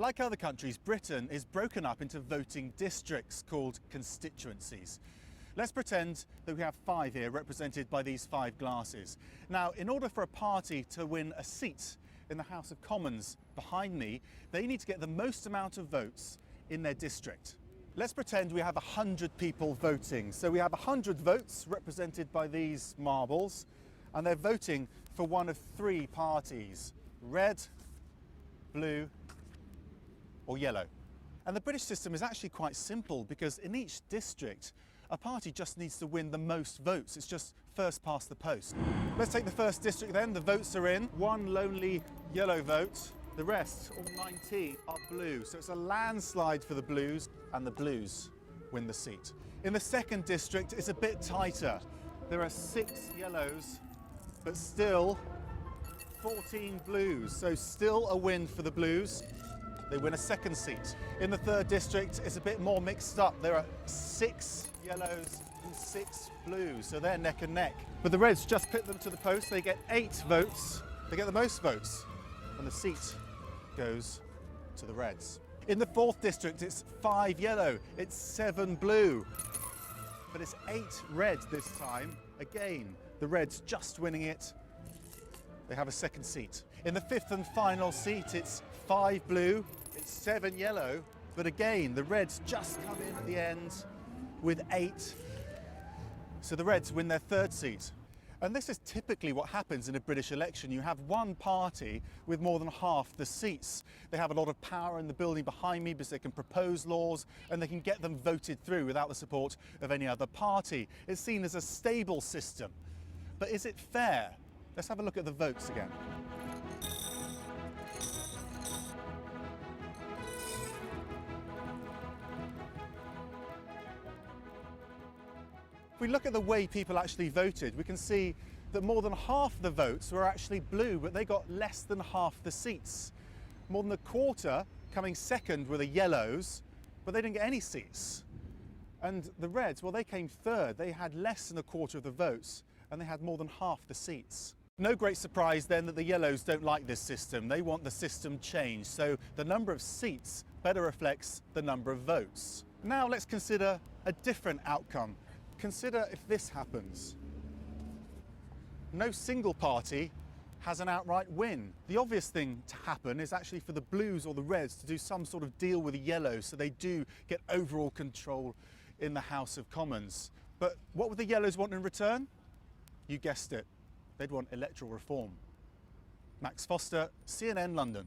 Like other countries, Britain is broken up into voting districts called constituencies. Let's pretend that we have 5 here represented by these 5 glasses. Now, in order for a party to win a seat in the House of Commons behind me, they need to get the most amount of votes in their district. Let's pretend we have 100 people voting. So we have 100 votes represented by these marbles, and they're voting for one of 3 parties: red, blue, or yellow. And the British system is actually quite simple, because in each district a party just needs to win the most votes. It's just first past the post. Let's take the first district then. The votes are in. 1 lonely yellow vote. The rest, all 19, are blue. So it's a landslide for the Blues, and the Blues win the seat. In the second district, it's a bit tighter. There are 6 yellows, but still 14 Blues. So still a win for the Blues. They win a second seat. In the third district, it's a bit more mixed up. There are 6 yellows and 6 blues, so they're neck and neck. But the Reds just put them to the post. They get 8 votes. They get the most votes, and the seat goes to the Reds. In the fourth district, it's 5 yellow, it's 7 blue, but it's 8 red this time. Again, the Reds just winning it. They have a second seat. In the fifth and final seat, it's 5 blue, it's 7 yellow, but again, the Reds just come in at the end with 8. So the Reds win their third seat. And this is typically what happens in a British election. You have one party with more than half the seats. They have a lot of power in the building behind me because they can propose laws and they can get them voted through without the support of any other party. It's seen as a stable system. But is it fair? Let's have a look at the votes again. If we look at the way people actually voted, we can see that more than half the votes were actually blue, but they got less than half the seats. More than a quarter coming second were the yellows, but they didn't get any seats. And the Reds, well, they came third. They had less than a quarter of the votes, and they had more than half the seats. No great surprise then that the yellows don't like this system. They want the system changed, so the number of seats better reflects the number of votes. Now let's consider a different outcome. Consider if this happens. No single party has an outright win. The obvious thing to happen is actually for the Blues or the Reds to do some sort of deal with the Yellows so they do get overall control in the House of Commons. But what would the Yellows want in return? You guessed it. They'd want electoral reform. Max Foster, CNN London.